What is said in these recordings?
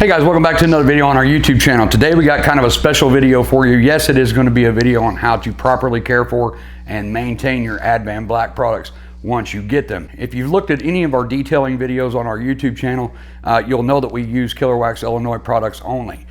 Hey guys, welcome back to another video on our YouTube channel. Today we got kind of a special video for you. Yes, it is going to be a video on how to properly care for and maintain your Advanblack products once you get them. If you've looked at any of our detailing videos on our YouTube channel, you'll know that we use Killerwaxx Illinois products only.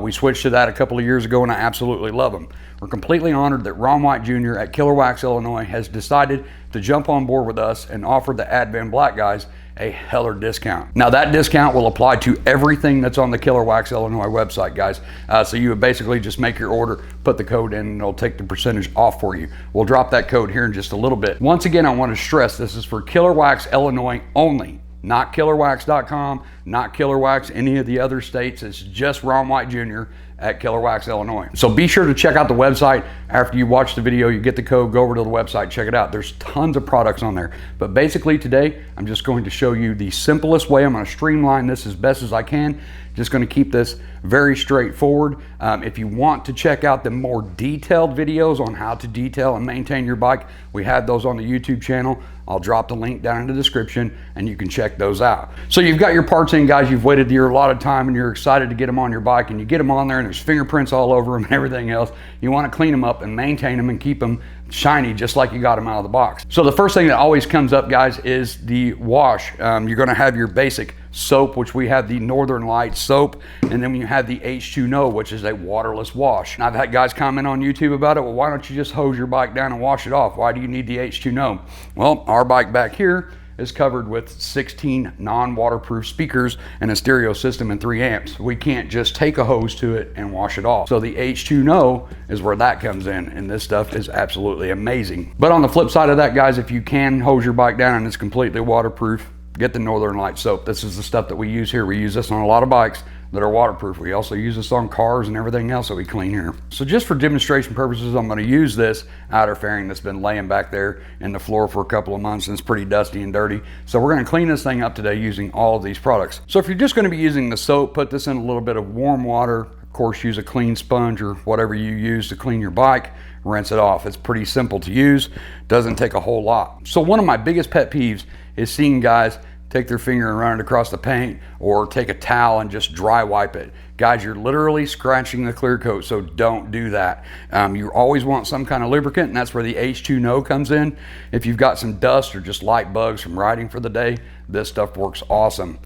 We switched to that a couple of years ago and I absolutely love them. We're completely honored that Ron White Jr. at Killerwaxx Illinois has decided to jump on board with us and offer the Advanblack guys a heller discount. Now that discount will apply to everything that's on the Killerwaxx Illinois website, guys. So you would basically just make your order, put the code in, and it'll take the percentage off for you. We'll drop that code here in just a little bit. Once again, I want to stress this is for Killerwaxx Illinois only. Not Killerwaxx.com, not Killerwaxx any of the other states. It's just Ron White Jr. at Killerwaxx Illinois. So be sure to check out the website. After you watch the video, you get the code, go over to the website, check it out. There's tons of products on there. But basically today, I'm just going to show you the simplest way. I'm going to streamline this as best as I can. Just going to keep this very straightforward. If you want to check out the more detailed videos on how to detail and maintain your bike, we have those on the YouTube channel. I'll drop the link down in the description and you can check those out. So you've got your parts in, guys. You've waited your allotted time and you're excited to get them on your bike, and you get them on there and there's fingerprints all over them and everything else. You want to clean them up and maintain them and keep them shiny just like you got them out of the box. So the first thing that always comes up, guys, is the wash. You're going to have your basic soap, which we have the Northern Lights soap, and then you have the H2No, which is a waterless wash. And I've had guys comment on YouTube about it. Well, why don't you just hose your bike down and wash it off? Why do you need the H2No? Well, our bike back here is covered with 16 non-waterproof speakers and a stereo system and 3 amps. We can't just take a hose to it and wash it off. So the H2No is where that comes in, and this stuff is absolutely amazing. But on the flip side of that, guys, if you can hose your bike down and it's completely waterproof, get the Northern Lights soap. This is the stuff that we use here. We use this on a lot of bikes that are waterproof. We also use this on cars and everything else that we clean here. So just for demonstration purposes, I'm going to use this outer fairing that's been laying back there in the floor for a couple of months and it's pretty dusty and dirty. So we're going to clean this thing up today using all of these products. So if you're just going to be using the soap, put this in a little bit of warm water. Of course, use a clean sponge or whatever you use to clean your bike. Rinse it off. It's pretty simple to use. Doesn't take a whole lot. So one of my biggest pet peeves is seeing guys take their finger and run it across the paint, or take a towel and just dry wipe it. Guys, you're literally scratching the clear coat, so don't do that. You always want some kind of lubricant, and that's where the H2No comes in. If you've got some dust or just light bugs from riding for the day, this stuff works awesome.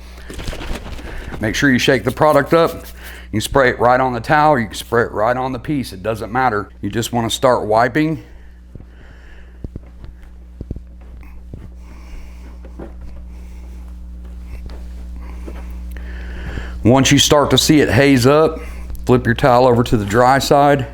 Make sure you shake the product up. You can spray it right on the towel, or you can spray it right on the piece. It doesn't matter. You just want to start wiping. Once you start to see it haze up, flip your towel over to the dry side.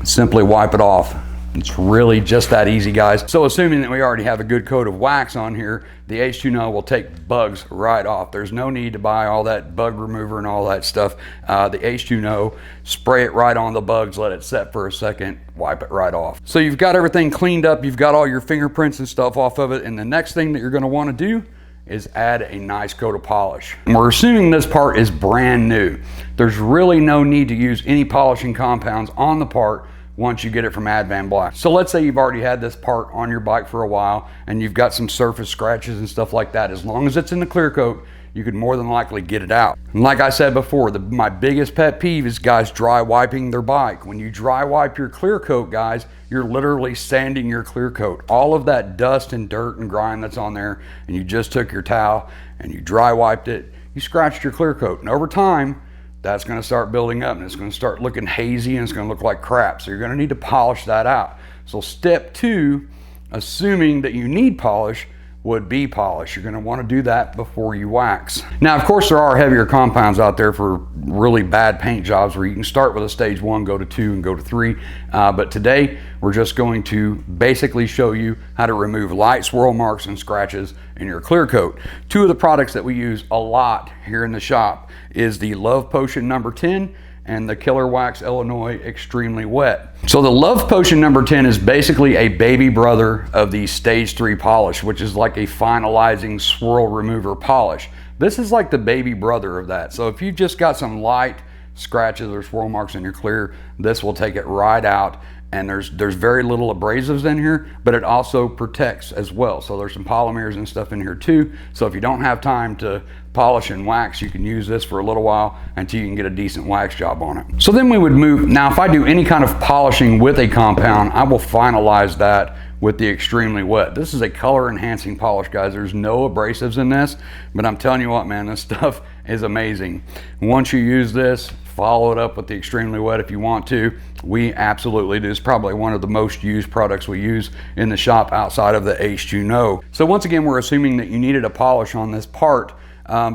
Simply wipe it off. It's really just that easy, guys. So assuming that we already have a good coat of wax on here, the H2No will take bugs right off. There's no need to buy all that bug remover and all that stuff. The H2No, spray it right on the bugs, let it set for a second, wipe it right off. So you've got everything cleaned up, you've got all your fingerprints and stuff off of it, and the next thing that you're going to want to do is add a nice coat of polish. And we're assuming this part is brand new. There's really no need to use any polishing compounds on the part once you get it from Advanblack. So let's say you've already had this part on your bike for a while and you've got some surface scratches and stuff like that. As long as it's in the clear coat, you could more than likely get it out. And like I said before, my biggest pet peeve is guys dry wiping their bike. When you dry wipe your clear coat, guys, you're literally sanding your clear coat. All of that dust and dirt and grime that's on there, and you just took your towel and you dry wiped it, you scratched your clear coat. And over time, that's going to start building up and it's going to start looking hazy and it's going to look like crap. So you're going to need to polish that out. So step 2, assuming that you need polish, would be polish. You're going to want to do that before you wax. Now, of course, there are heavier compounds out there for really bad paint jobs where you can start with a stage 1, go to 2, and go to 3. But today, we're just going to basically show you how to remove light swirl marks and scratches in your clear coat. 2 of the products that we use a lot here in the shop is the Love Potion number 10 and the Killerwaxx Illinois Extremely Wet. So the Love Potion number 10 is basically a baby brother of the stage 3 polish, which is like a finalizing swirl remover polish. This is like the baby brother of that. So if you've just got some light scratches or swirl marks in your clear, this will take it right out. And there's very little abrasives in here, but it also protects as well. So there's some polymers and stuff in here too. So if you don't have time to polish and wax, you can use this for a little while until you can get a decent wax job on it. So then we would move, now if I do any kind of polishing with a compound, I will finalize that with the extremely wet. This is a color enhancing polish, guys. There's no abrasives in this, but I'm telling you what, man, this stuff is amazing. Once you use this, follow it up with the extremely wet if you want to. We absolutely do. It's probably one of the most used products we use in the shop outside of the H2No. So once again, we're assuming that you needed a polish on this part.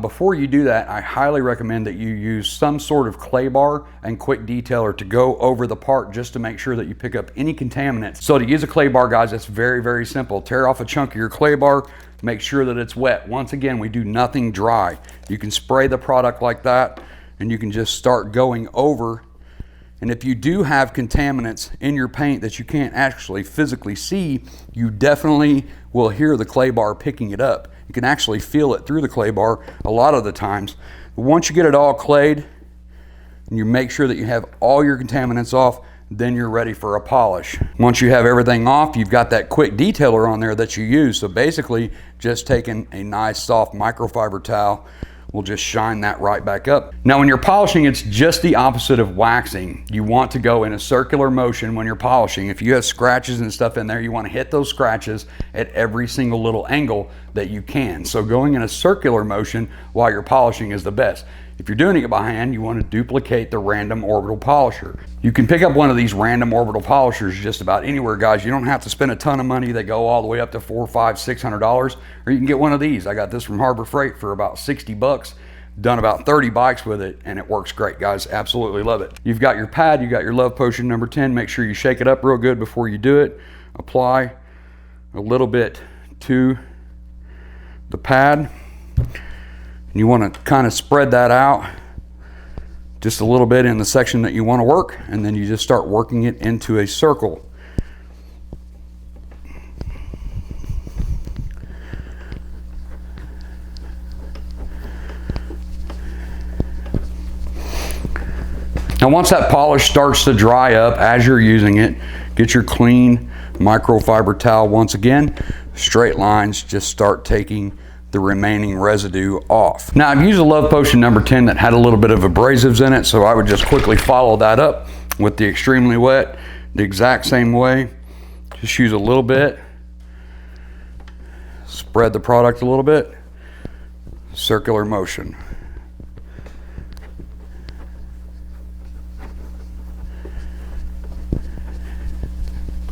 Before you do that, I highly recommend that you use some sort of clay bar and quick detailer to go over the part just to make sure that you pick up any contaminants. So to use a clay bar, guys, it's very, very simple. Tear off a chunk of your clay bar, make sure that it's wet. Once again, we do nothing dry. You can spray the product like that and you can just start going over. And if you do have contaminants in your paint that you can't actually physically see, you definitely will hear the clay bar picking it up. You can actually feel it through the clay bar a lot of the times. But once you get it all clayed and you make sure that you have all your contaminants off, then you're ready for a polish. Once you have everything off, you've got that quick detailer on there that you use. So basically just taking a nice soft microfiber towel, we'll just shine that right back up. Now when you're polishing, it's just the opposite of waxing. You want to go in a circular motion when you're polishing. If you have scratches and stuff in there, you want to hit those scratches at every single little angle that you can. So going in a circular motion while you're polishing is the best. If you're doing it by hand, you want to duplicate the random orbital polisher. You can pick up one of these random orbital polishers just about anywhere, guys. You don't have to spend a ton of money. They go all the way up to $400, $500, $600, or you can get one of these. I got this from Harbor Freight for about 60 bucks. Done about 30 bikes with it, and it works great, guys. Absolutely love it. You've got your pad, you got your Love Potion number 10. Make sure you shake it up real good before you do it. Apply a little bit to the pad. You want to kind of spread that out just a little bit in the section that you want to work, and then you just start working it into a circle. Now once that polish starts to dry up as you're using it, get your clean microfiber towel once again, straight lines, just start taking the remaining residue off. Now I've used a Love Potion number 10 that had a little bit of abrasives in it, so I would just quickly follow that up with the extremely wet the exact same way. Just use a little bit, spread the product a little bit, circular motion.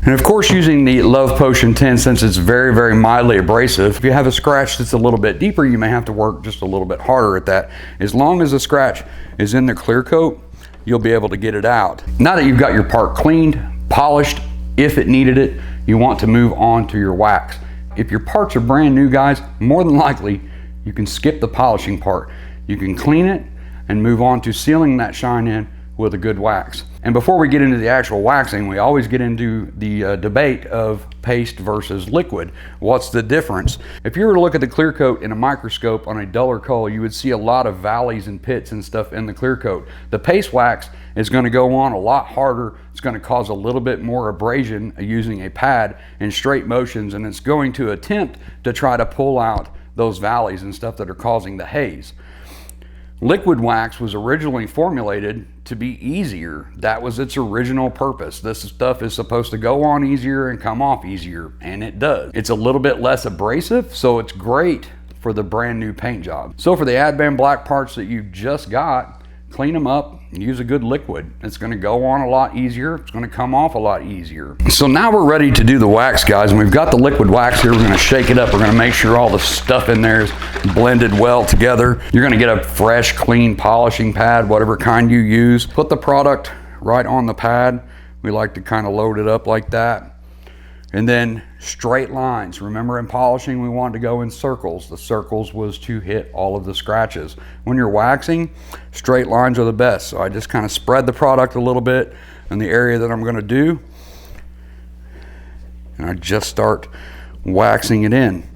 And of course, using the Love Potion 10, since it's very, very mildly abrasive, if you have a scratch that's a little bit deeper, you may have to work just a little bit harder at that. As long as the scratch is in the clear coat, you'll be able to get it out. Now that you've got your part cleaned, polished, if it needed it, you want to move on to your wax. If your parts are brand new, guys, more than likely, you can skip the polishing part. You can clean it and move on to sealing that shine in with a good wax. And before we get into the actual waxing, we always get into the debate of paste versus liquid. What's the difference? If you were to look at the clear coat in a microscope on a duller color, you would see a lot of valleys and pits and stuff in the clear coat. The paste wax is going to go on a lot harder. It's going to cause a little bit more abrasion using a pad in straight motions, and it's going to attempt to try to pull out those valleys and stuff that are causing the haze. Liquid wax was originally formulated to be easier. That was its original purpose. This stuff is supposed to go on easier and come off easier, and it does. It's a little bit less abrasive, so it's great for the brand new paint job. So for the Advanblack parts that you just got, clean them up, use a good liquid. It's going to go on a lot easier. It's going to come off a lot easier. So now we're ready to do the wax, guys, and we've got the liquid wax here. We're going to shake it up. We're going to make sure all the stuff in there is blended well together. You're going to get a fresh, clean polishing pad, whatever kind you use. Put the product right on the pad. We like to kind of load it up like that. And then straight lines. Remember, in polishing, we wanted to go in circles. The circles was to hit all of the scratches. When you're waxing, straight lines are the best. So I just kind of spread the product a little bit in the area that I'm going to do. And I just start waxing it in.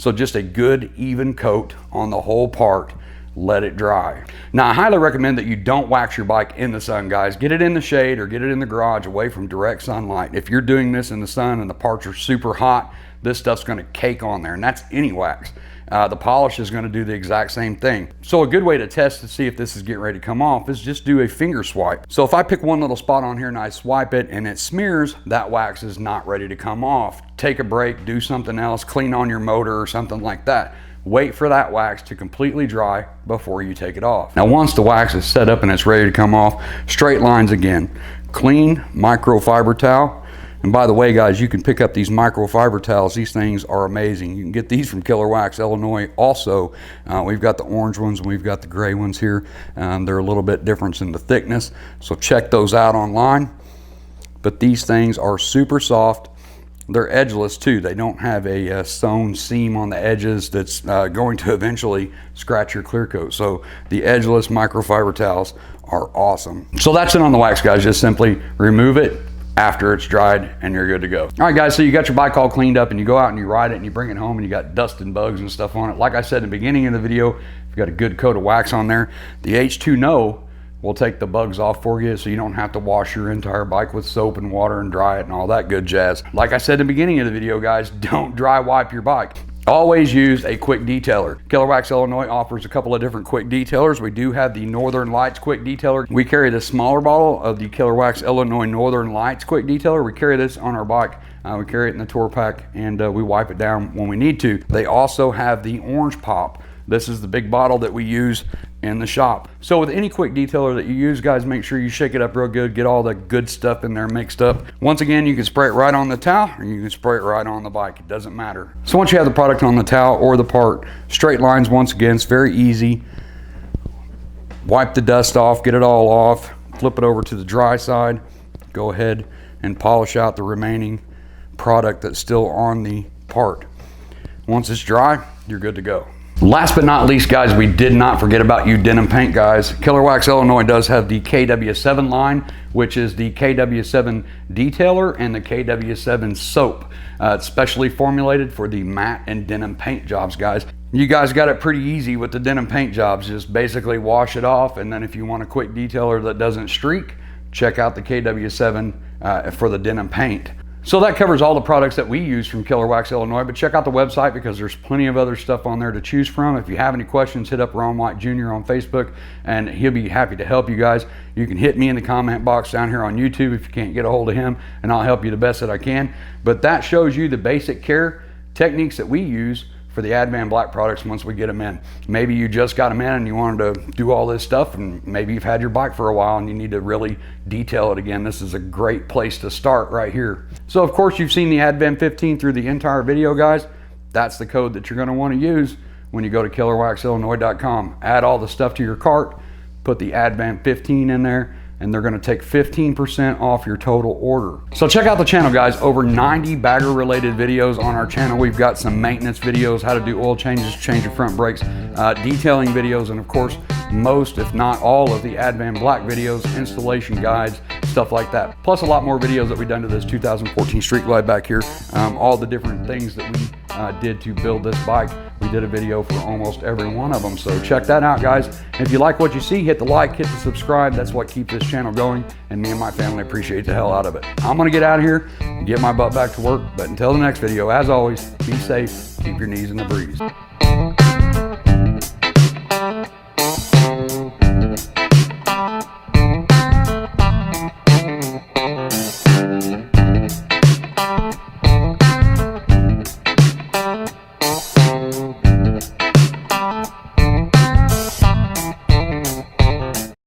So just a good even coat on the whole part. Let it dry. Now, I highly recommend that you don't wax your bike in the sun, guys. Get it in the shade or get it in the garage away from direct sunlight. If you're doing this in the sun and the parts are super hot, this stuff's gonna cake on there, and that's any wax. The polish is gonna do the exact same thing. So a good way to test to see if this is getting ready to come off is just do a finger swipe. So if I pick one little spot on here and I swipe it and it smears, that wax is not ready to come off. Take a break, do something else, clean on your motor or something like that. Wait for that wax to completely dry before you take it off. Now, once the wax is set up and it's ready to come off, straight lines again. Clean microfiber towel. And by the way, guys, you can pick up these microfiber towels. These things are amazing. You can get these from Killerwaxx, Illinois. Also, we've got the orange ones and we've got the gray ones here. They're a little bit different in the thickness, so check those out online. But these things are super soft. They're edgeless too. They don't have a sewn seam on the edges that's going to eventually scratch your clear coat. So the edgeless microfiber towels are awesome. So that's it on the wax, guys. Just simply remove it after it's dried and you're good to go. All right, guys, so you got your bike all cleaned up and you go out and you ride it and you bring it home and you got dust and bugs and stuff on it. Like I said in the beginning of the video, if you got a good coat of wax on there, the H2No will take the bugs off for you, so you don't have to wash your entire bike with soap and water and dry it and all that good jazz. Like I said in the beginning of the video, guys, don't dry wipe your bike. Always use a quick detailer. Killerwaxx Illinois offers a couple of different quick detailers. We do have the Northern Lights quick detailer. We carry the smaller bottle of the Killerwaxx Illinois Northern Lights quick detailer. We carry this on our bike. We carry it in the tour pack and we wipe it down when we need to. They also have the orange pop. This is the big bottle that we use in the shop. So with any quick detailer that you use, guys, make sure you shake it up real good, get all the good stuff in there mixed up. Once again, you can spray it right on the towel or you can spray it right on the bike. It doesn't matter. So once you have the product on the towel or the part, straight lines once again, it's very easy. Wipe the dust off, get it all off, flip it over to the dry side, go ahead and polish out the remaining product that's still on the part. Once it's dry, you're good to go. Last but not least, guys, we did not forget about you denim paint guys. Killerwaxx Illinois does have the KW7 line, which is the KW7 detailer and the KW7 soap. It's specially formulated for the matte and denim paint jobs, guys. You guys got it pretty easy with the denim paint jobs. Just basically wash it off, and then if you want a quick detailer that doesn't streak, check out the KW7 for the denim paint. So that covers all the products that we use from Killerwaxx Illinois, but check out the website because there's plenty of other stuff on there to choose from. If you have any questions, hit up Ron White Jr. on Facebook and he'll be happy to help you guys. You can hit me in the comment box down here on YouTube if you can't get a hold of him, and I'll help you the best that I can. But that shows you the basic care techniques that we use for the Advanblack products once we get them in. Maybe you just got them in and you wanted to do all this stuff, and maybe you've had your bike for a while and you need to really detail it again. This is a great place to start right here. So of course you've seen the Advan 15 through the entire video, guys. That's the code that you're gonna wanna use when you go to killerwaxxillinois.com. Add all the stuff to your cart, put the Advan 15 in there, and they're gonna take 15% off your total order. So check out the channel, guys. Over 90 bagger related videos on our channel. We've got some maintenance videos, how to do oil changes, change your front brakes, detailing videos, and of course, most, if not all, of the Advanblack videos, installation guides, stuff like that. Plus a lot more videos that we've done to this 2014 Street Glide back here. All the different things that we did to build this bike. We did a video for almost every one of them. So check that out, guys. And if you like what you see, hit the like, hit the subscribe. That's what keeps this channel going. And me and my family appreciate the hell out of it. I'm gonna get out of here and get my butt back to work. But until the next video, as always, be safe, keep your knees in the breeze.